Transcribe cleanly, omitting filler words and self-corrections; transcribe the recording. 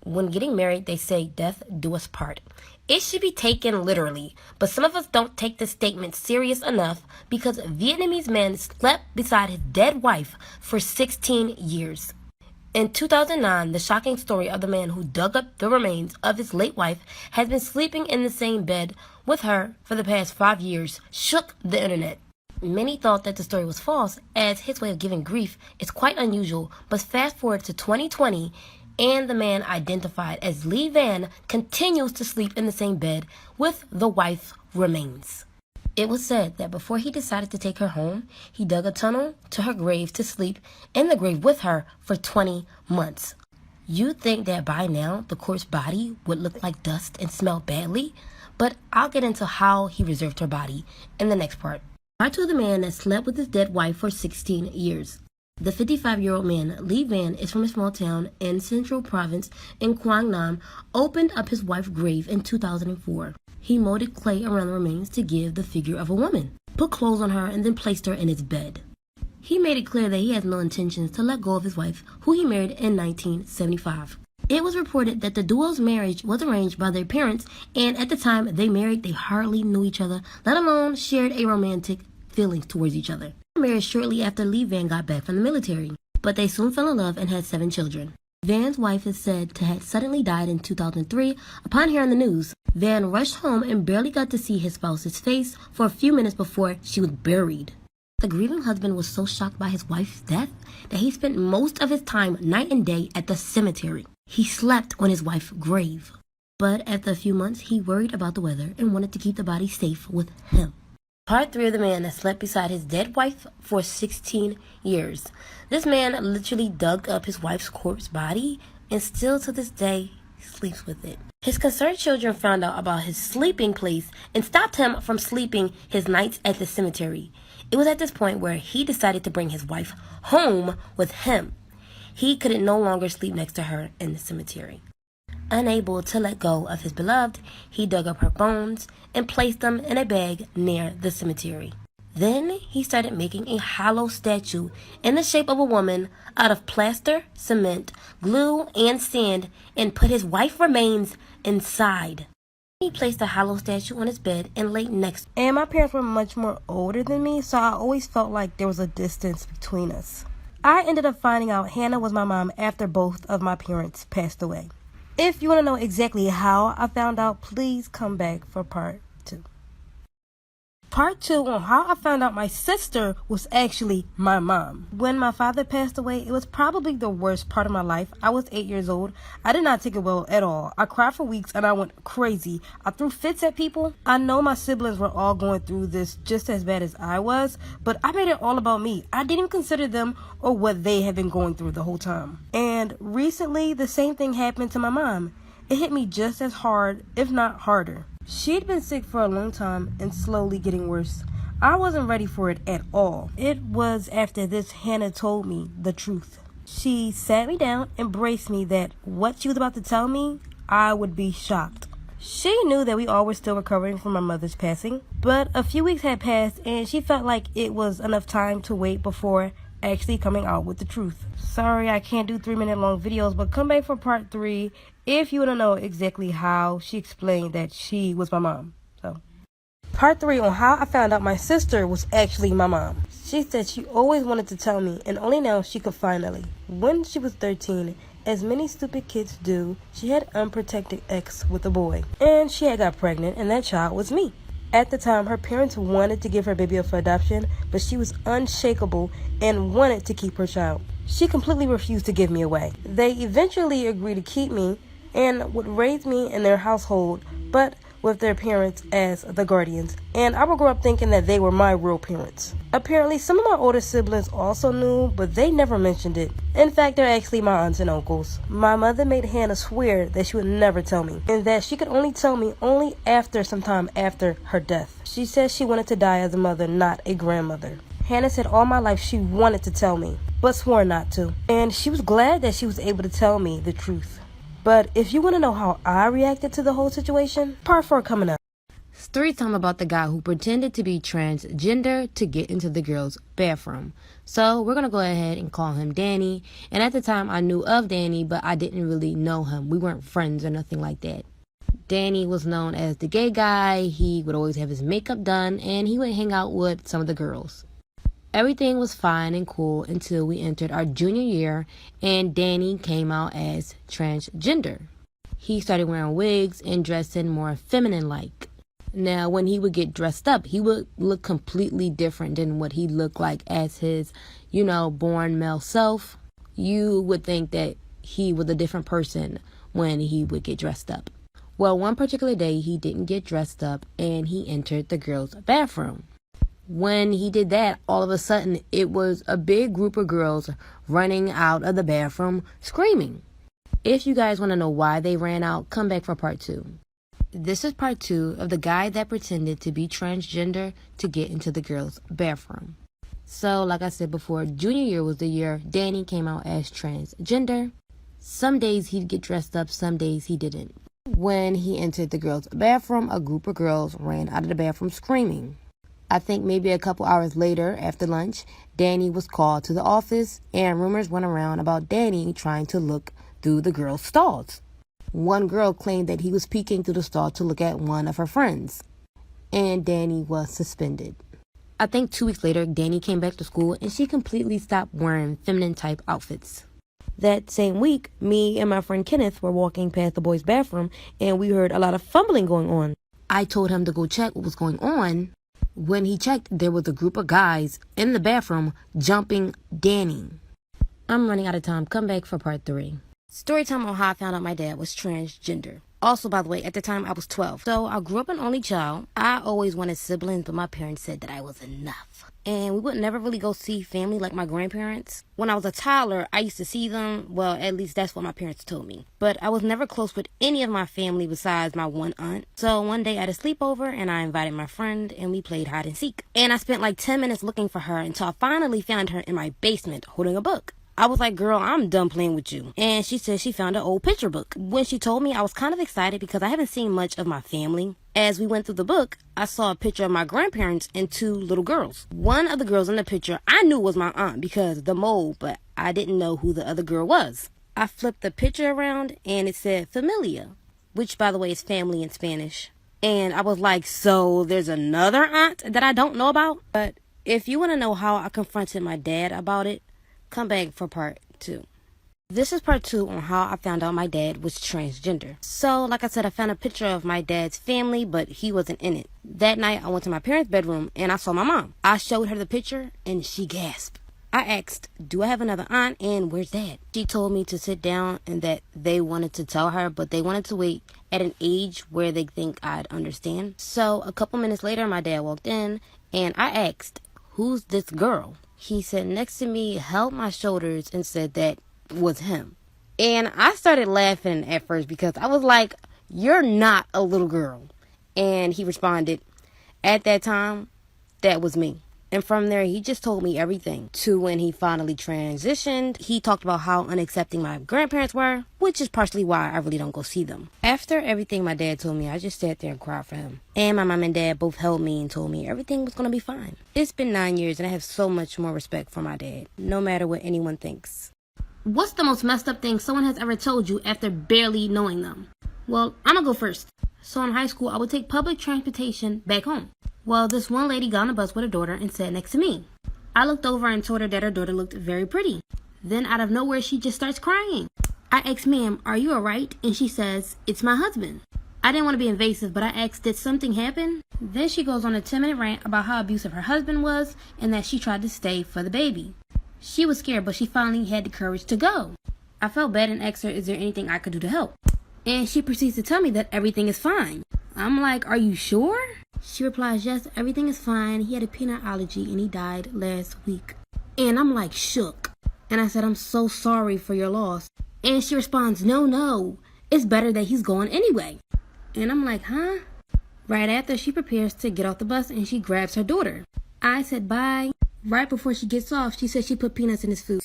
When getting married, they say death do us part. It should be taken literally, but some of us don't take this statement serious enough because a Vietnamese man slept beside his dead wife for 16 years. In 2009, the shocking story of the man who dug up the remains of his late wife has been sleeping in the same bed with her for the past 5 years shook the internet. Many thought that the story was false, as his way of giving grief is quite unusual, but fast forward to 2020, and the man identified as Lee Van continues to sleep in the same bed with the wife's remains. It was said that before he decided to take her home, he dug a tunnel to her grave to sleep in the grave with her for 20 months. You'd think that by now the corpse body would look like dust and smell badly, but I'll get into how he reserved her body in the next part. Part 2 of the man that slept with his dead wife for 16 years. The 55-year-old man, Lee Van, is from a small town in Central Province in Quang Nam, opened up his wife's grave in 2004. He molded clay around the remains to give the figure of a woman, put clothes on her, and then placed her in his bed. He made it clear that he has no intentions to let go of his wife, who he married in 1975. It was reported that the duo's marriage was arranged by their parents, and at the time they married, they hardly knew each other, let alone shared a romantic feelings towards each other. They were married shortly after Lee Van got back from the military, but they soon fell in love and had 7 children. Van's wife is said to have suddenly died in 2003 upon hearing the news. Van rushed home and barely got to see his spouse's face for a few minutes before she was buried. The grieving husband was so shocked by his wife's death that he spent most of his time night and day at the cemetery. He slept on his wife's grave. But after a few months, he worried about the weather and wanted to keep the body safe with him. Part 3 of the man that slept beside his dead wife for 16 years. This man literally dug up his wife's corpse body and still to this day sleeps with it. His concerned children found out about his sleeping place and stopped him from sleeping his nights at the cemetery. It was at this point where he decided to bring his wife home with him. He could no longer sleep next to her in the cemetery. Unable to let go of his beloved, he dug up her bones and placed them in a bag near the cemetery. Then he started making a hollow statue in the shape of a woman out of plaster, cement, glue, and sand and put his wife's remains inside. He placed the hollow statue on his bed and laid next. And my parents were much more older than me, so I always felt like there was a distance between us. I ended up finding out Hannah was my mom after both of my parents passed away. If you want to know exactly how I found out, please come back for part 2. Part 2 on how I found out my sister was actually my mom. When my father passed away, it was probably the worst part of my life. I was 8 years old. I did not take it well at all. I cried for weeks and I went crazy. I threw fits at people. I know my siblings were all going through this just as bad as I was, but I made it all about me. I didn't even consider them or what they had been going through the whole time. And recently, the same thing happened to my mom. It hit me just as hard, if not harder. She'd been sick for a long time and slowly getting worse. I wasn't ready for it at all. It was after this Hannah told me the truth. She sat me down and braced me that what she was about to tell me, I would be shocked. She knew that we all were still recovering from my mother's passing, but a few weeks had passed and she felt like it was enough time to wait before actually coming out with the truth. Sorry, I can't do 3-minute long videos, but come back for part 3 if you want to know exactly how she explained that she was my mom. So, part 3 on how I found out my sister was actually my mom. She said she always wanted to tell me, and only now she could finally. When she was 13, as many stupid kids do, she had unprotected ex with a boy, and she had got pregnant, and that child was me. At the time, her parents wanted to give her baby up for adoption, but she was unshakable and wanted to keep her child. She completely refused to give me away. They eventually agreed to keep me and would raise me in their household, but with their parents as the guardians, and I would grow up thinking that they were my real parents. Apparently, some of my older siblings also knew, but they never mentioned it. In fact, they're actually my aunts and uncles. My mother made Hannah swear that she would never tell me, and that she could only tell me only some time after her death. She said she wanted to die as a mother, not a grandmother. Hannah said all my life she wanted to tell me, but swore not to. And she was glad that she was able to tell me the truth. But if you want to know how I reacted to the whole situation, part 4 coming up. Story time about the guy who pretended to be transgender to get into the girl's bathroom. So we're going to go ahead and call him Danny. And at the time I knew of Danny, but I didn't really know him. We weren't friends or nothing like that. Danny was known as the gay guy. He would always have his makeup done and he would hang out with some of the girls. Everything was fine and cool until we entered our junior year and Danny came out as transgender. He started wearing wigs and dressing more feminine-like. Now, when he would get dressed up, he would look completely different than what he looked like as his, born male self. You would think that he was a different person when he would get dressed up. Well, one particular day, he didn't get dressed up and he entered the girls' bathroom. When he did that, all of a sudden, it was a big group of girls running out of the bathroom screaming. If you guys want to know why they ran out, come back for part 2. This is part 2 of the guy that pretended to be transgender to get into the girls' bathroom. So, like I said before, junior year was the year Danny came out as transgender. Some days he'd get dressed up, some days he didn't. When he entered the girls' bathroom, a group of girls ran out of the bathroom screaming. I think maybe a couple hours later, after lunch, Danny was called to the office and rumors went around about Danny trying to look through the girls' stalls. One girl claimed that he was peeking through the stall to look at one of her friends, and Danny was suspended. I think 2 weeks later, Danny came back to school and she completely stopped wearing feminine type outfits. That same week, me and my friend Kenneth were walking past the boys' bathroom and we heard a lot of fumbling going on. I told him to go check what was going on. When he checked, there was a group of guys in the bathroom jumping Danny. I'm running out of time. Come back for part 3. Story time on how I found out my dad was transgender. Also, by the way, at the time I was 12. So I grew up an only child. I always wanted siblings, but my parents said that I was enough. And we would never really go see family like my grandparents. When I was a toddler, I used to see them. Well, at least that's what my parents told me. But I was never close with any of my family besides my one aunt. So one day I had a sleepover and I invited my friend and we played hide and seek. And I spent like 10 minutes looking for her until I finally found her in my basement holding a book. I was like, girl, I'm done playing with you. And she said she found an old picture book. When she told me, I was kind of excited because I haven't seen much of my family. As we went through the book, I saw a picture of my grandparents and 2 little girls. One of the girls in the picture I knew was my aunt because the mole, but I didn't know who the other girl was. I flipped the picture around and it said familia, which by the way is family in Spanish. And I was like, so there's another aunt that I don't know about? But if you want to know how I confronted my dad about it, come back for part 2. This is part 2 on how I found out my dad was transgender. So, like I said, I found a picture of my dad's family, but he wasn't in it. That night, I went to my parents' bedroom and I saw my mom. I showed her the picture and she gasped. I asked, do I have another aunt and where's dad? She told me to sit down and that they wanted to tell her, but they wanted to wait at an age where they think I'd understand. So, a couple minutes later, my dad walked in and I asked, who's this girl? He sat next to me, held my shoulders, and said that was him. And I started laughing at first because I was like, you're not a little girl. And he responded, at that time, that was me. And from there, he just told me everything. To when he finally transitioned, he talked about how unaccepting my grandparents were, which is partially why I really don't go see them. After everything my dad told me, I just sat there and cried for him. And my mom and dad both held me and told me everything was going to be fine. It's been 9 years and I have so much more respect for my dad, no matter what anyone thinks. What's the most messed up thing someone has ever told you after barely knowing them? Well, I'm gonna go first. So in high school, I would take public transportation back home. Well, this one lady got on a bus with her daughter and sat next to me. I looked over and told her that her daughter looked very pretty. Then out of nowhere, she just starts crying. I asked, ma'am, are you alright? And she says, it's my husband. I didn't want to be invasive, but I asked, did something happen? Then she goes on a 10-minute rant about how abusive her husband was and that she tried to stay for the baby. She was scared, but she finally had the courage to go. I felt bad and asked her, is there anything I could do to help? And she proceeds to tell me that everything is fine. I'm like, are you sure? She replies, yes, everything is fine. He had a peanut allergy and he died last week. And I'm like shook. And I said, I'm so sorry for your loss. And she responds, no, it's better that he's gone anyway. And I'm like, huh? Right after, she prepares to get off the bus and she grabs her daughter. I said bye. Right before she gets off, she said she put peanuts in his food.